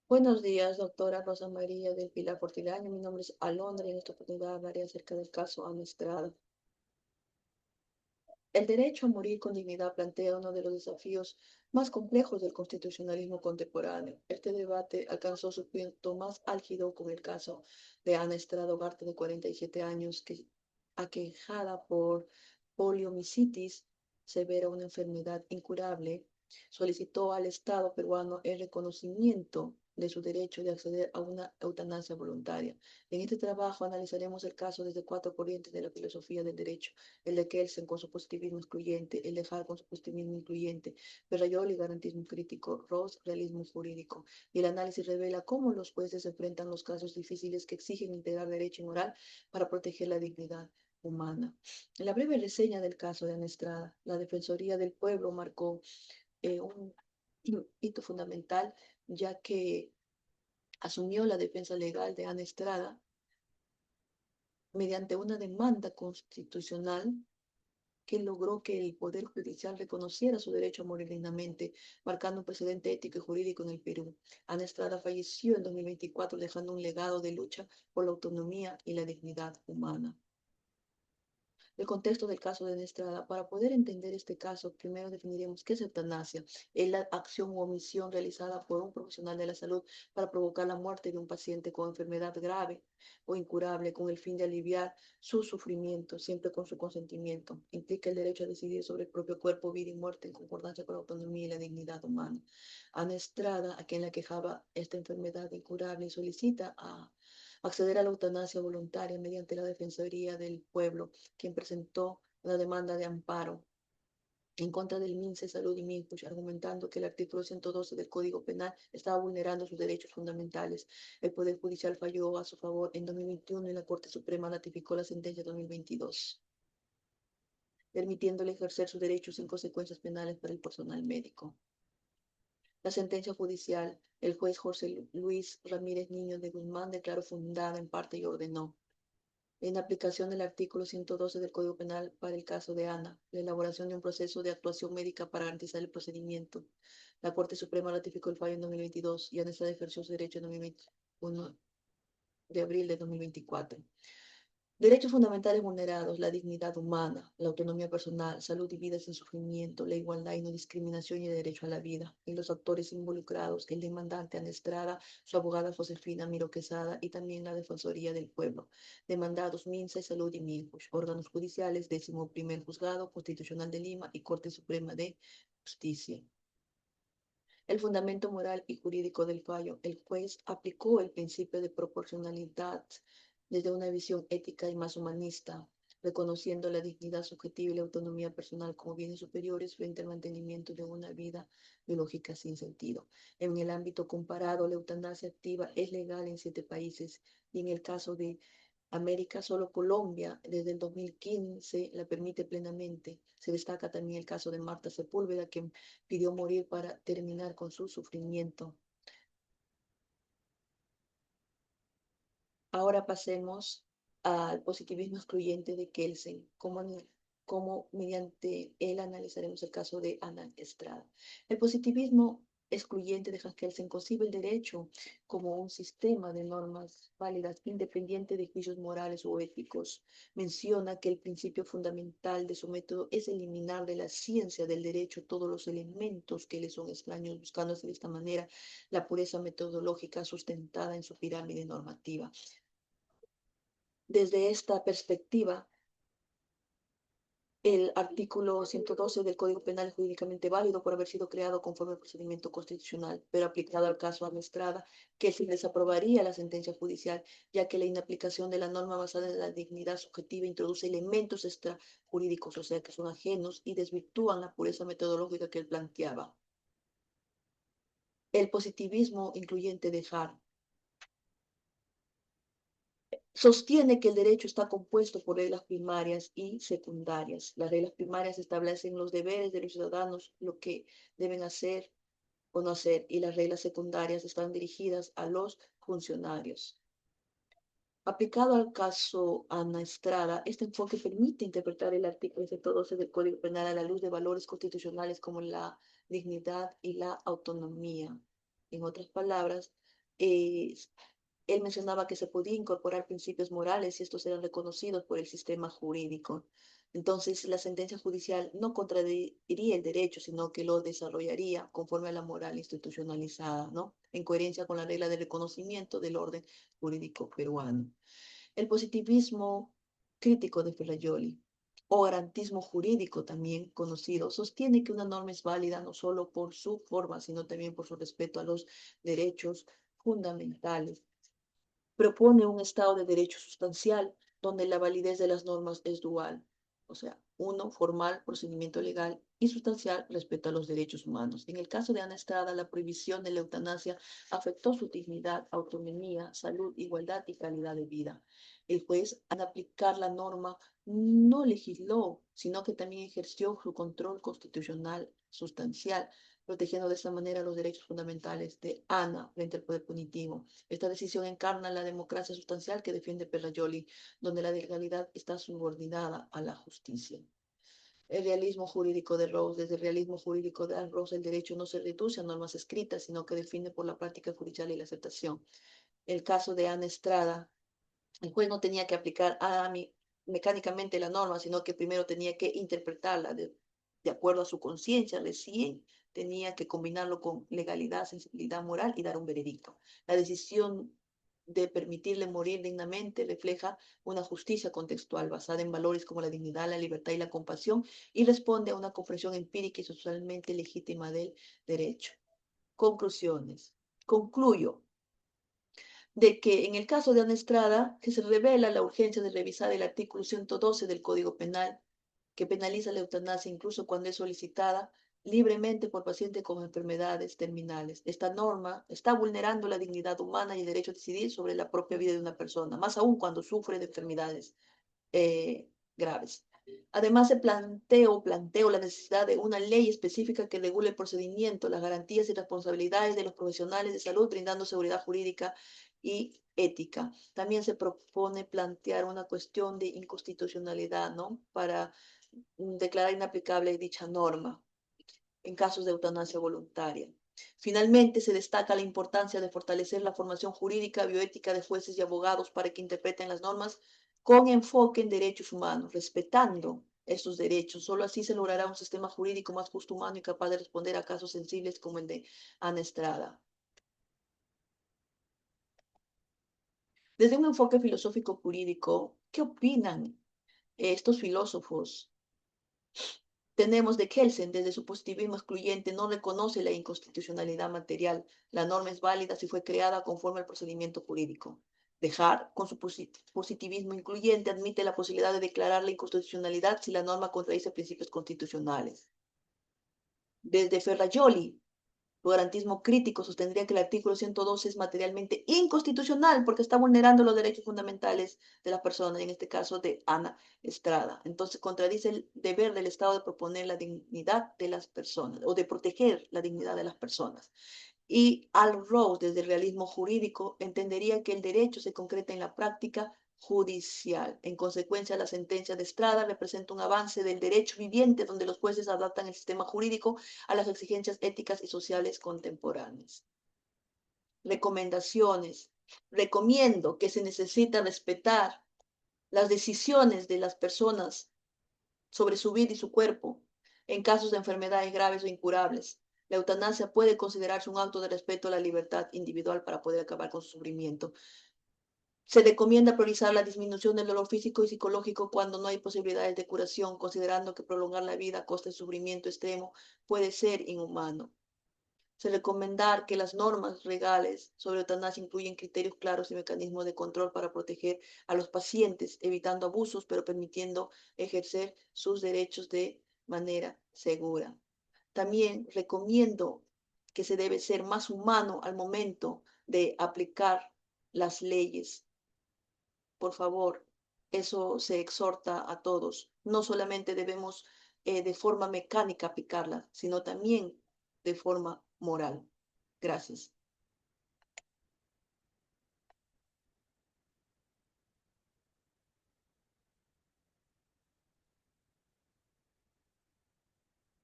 Buenos días, doctora Rosa María del Pilar Portilaño. Mi nombre es Alondra y en esta oportunidad hablaré acerca del caso Ana Estrada. El derecho a morir con dignidad plantea uno de los desafíos más complejos del constitucionalismo contemporáneo. Este debate alcanzó su punto más álgido con el caso de Ana Estrada Ugarte, de 47 años, que, aquejada por poliomielitis severa, una enfermedad incurable, solicitó al Estado peruano el reconocimiento de su derecho de acceder a una eutanasia voluntaria. En este trabajo analizaremos el caso desde cuatro corrientes de la filosofía del derecho: el de Kelsen con su positivismo excluyente, el de Hart con su positivismo incluyente, Ferrayoli, garantismo crítico, Ross, realismo jurídico. Y el análisis revela cómo los jueces enfrentan los casos difíciles que exigen integrar derecho y moral para proteger la dignidad humana. En la breve reseña del caso de Ana Estrada, la Defensoría del Pueblo marcó un hito fundamental, ya que asumió la defensa legal de Ana Estrada mediante una demanda constitucional que logró que el Poder Judicial reconociera su derecho a morir dignamente, marcando un precedente ético y jurídico en el Perú. Ana Estrada falleció en 2024, dejando un legado de lucha por la autonomía y la dignidad humana. El contexto del caso de Estrada. Para poder entender este caso, primero definiremos qué es eutanasia. Es la acción u omisión realizada por un profesional de la salud para provocar la muerte de un paciente con enfermedad grave o incurable con el fin de aliviar su sufrimiento, siempre con su consentimiento. Implica el derecho a decidir sobre el propio cuerpo, vida y muerte en concordancia con la autonomía y la dignidad humana. Ana Estrada, a quien la quejaba esta enfermedad incurable, solicita acceder a la eutanasia voluntaria mediante la Defensoría del Pueblo, quien presentó una demanda de amparo en contra del MINSE Salud y MINPUSH, argumentando que el artículo 112 del Código Penal estaba vulnerando sus derechos fundamentales. El Poder Judicial falló a su favor en 2021 y la Corte Suprema ratificó la sentencia 2022, permitiéndole ejercer sus derechos sin consecuencias penales para el personal médico. La sentencia judicial, el juez José Luis Ramírez Niño de Guzmán declaró fundada en parte y ordenó: en aplicación del artículo 112 del Código Penal para el caso de Ana, la elaboración de un proceso de actuación médica para garantizar el procedimiento. La Corte Suprema ratificó el fallo en 2022 y Ana Estrada ejerció su derecho en 2021 de abril de 2024. Derechos fundamentales vulnerados: la dignidad humana, la autonomía personal, salud y vida sin sufrimiento, la igualdad y no discriminación y el derecho a la vida. Y los actores involucrados: el demandante Ana Estrada, su abogada Josefina Miro Quesada y también la Defensoría del Pueblo. Demandados: MINSA y Salud y MINJUSH. Órganos judiciales: 11º Juzgado Constitucional de Lima y Corte Suprema de Justicia. El fundamento moral y jurídico del fallo: el juez aplicó el principio de proporcionalidad desde una visión ética y más humanista, reconociendo la dignidad subjetiva y la autonomía personal como bienes superiores frente al mantenimiento de una vida biológica sin sentido. En el ámbito comparado, la eutanasia activa es legal en 7 países y en el caso de América, solo Colombia desde el 2015 la permite plenamente. Se destaca también el caso de Marta Sepúlveda, quien pidió morir para terminar con su sufrimiento. Ahora pasemos al positivismo excluyente de Kelsen, como mediante él analizaremos el caso de Ana Estrada. El positivismo excluyente de Hans Kelsen concibe el derecho como un sistema de normas válidas independiente de juicios morales o éticos. Menciona que el principio fundamental de su método es eliminar de la ciencia del derecho todos los elementos que le son extraños, buscándose de esta manera la pureza metodológica sustentada en su pirámide normativa. Desde esta perspectiva, el artículo 112 del Código Penal es jurídicamente válido por haber sido creado conforme al procedimiento constitucional, pero aplicado al caso Ana Estrada, que se desaprobaría la sentencia judicial, ya que la inaplicación de la norma basada en la dignidad subjetiva introduce elementos extrajurídicos, o sea, que son ajenos y desvirtúan la pureza metodológica que él planteaba. El positivismo incluyente de Hart sostiene que el derecho está compuesto por reglas primarias y secundarias. Las reglas primarias establecen los deberes de los ciudadanos, lo que deben hacer o no hacer, y las reglas secundarias están dirigidas a los funcionarios. Aplicado al caso Ana Estrada, este enfoque permite interpretar el artículo 112 del Código Penal a la luz de valores constitucionales como la dignidad y la autonomía. En otras palabras, él mencionaba que se podía incorporar principios morales y estos eran reconocidos por el sistema jurídico. Entonces, la sentencia judicial no contradiría el derecho, sino que lo desarrollaría conforme a la moral institucionalizada, ¿no? En coherencia con la regla de reconocimiento del orden jurídico peruano. El positivismo crítico de Ferrajoli, o garantismo jurídico también conocido, sostiene que una norma es válida no solo por su forma, sino también por su respeto a los derechos fundamentales. Propone un Estado de derecho sustancial donde la validez de las normas es dual, o sea, uno, formal, procedimiento legal, y sustancial, respeto a los derechos humanos. En el caso de Ana Estrada, la prohibición de la eutanasia afectó su dignidad, autonomía, salud, igualdad y calidad de vida. El juez, al aplicar la norma, no legisló, sino que también ejerció su control constitucional sustancial, protegiendo de esta manera los derechos fundamentales de Ana frente al poder punitivo. Esta decisión encarna la democracia sustancial que defiende Ferrajoli, donde la legalidad está subordinada a la justicia. El realismo jurídico de Rose. Desde el realismo jurídico de Rose, el derecho no se reduce a normas escritas, sino que define por la práctica judicial y la aceptación. El caso de Ana Estrada, el juez no tenía que aplicar mecánicamente la norma, sino que primero tenía que interpretarla de acuerdo a su conciencia, recién tenía que combinarlo con legalidad, sensibilidad moral y dar un veredicto. La decisión de permitirle morir dignamente refleja una justicia contextual basada en valores como la dignidad, la libertad y la compasión y responde a una comprensión empírica y socialmente legítima del derecho. Conclusiones. Concluyo de que en el caso de Ana Estrada, que se revela la urgencia de revisar el artículo 112 del Código Penal, que penaliza la eutanasia incluso cuando es solicitada libremente por pacientes con enfermedades terminales. Esta norma está vulnerando la dignidad humana y el derecho a decidir sobre la propia vida de una persona, más aún cuando sufre de enfermedades graves. Además, se planteo la necesidad de una ley específica que regule el procedimiento, las garantías y responsabilidades de los profesionales de salud, brindando seguridad jurídica y ética. También se propone plantear una cuestión de inconstitucionalidad, ¿no? Para declarar inaplicable dicha norma en casos de eutanasia voluntaria. Finalmente, se destaca la importancia de fortalecer la formación jurídica, bioética de jueces y abogados para que interpreten las normas con enfoque en derechos humanos, respetando estos derechos. Solo así se logrará un sistema jurídico más justo, humano y capaz de responder a casos sensibles como el de Ana Estrada. Desde un enfoque filosófico jurídico, ¿qué opinan estos filósofos? Tenemos de Kelsen, desde su positivismo excluyente, no reconoce la inconstitucionalidad material. La norma es válida si fue creada conforme al procedimiento jurídico. Dejar, con su positivismo incluyente, admite la posibilidad de declarar la inconstitucionalidad si la norma contradice principios constitucionales. Desde Ferrajoli, su garantismo crítico sostendría que el artículo 112 es materialmente inconstitucional porque está vulnerando los derechos fundamentales de las personas, en este caso de Ana Estrada. Entonces contradice el deber del Estado de proponer la dignidad de las personas o de proteger la dignidad de las personas. Y Al Rose, desde el realismo jurídico, entendería que el derecho se concreta en la práctica judicial. En consecuencia, la sentencia de Estrada representa un avance del derecho viviente donde los jueces adaptan el sistema jurídico a las exigencias éticas y sociales contemporáneas. Recomendaciones. Recomiendo que se necesita respetar las decisiones de las personas sobre su vida y su cuerpo en casos de enfermedades graves o incurables. La eutanasia puede considerarse un acto de respeto a la libertad individual para poder acabar con su sufrimiento. Se recomienda priorizar la disminución del dolor físico y psicológico cuando no hay posibilidades de curación, considerando que prolongar la vida a costa de sufrimiento extremo puede ser inhumano. Se recomendar que las normas legales sobre eutanasia incluyen criterios claros y mecanismos de control para proteger a los pacientes, evitando abusos, pero permitiendo ejercer sus derechos de manera segura. También recomiendo que se debe ser más humano al momento de aplicar las leyes. Por favor, eso se exhorta a todos. No solamente debemos de forma mecánica aplicarla, sino también de forma moral. Gracias.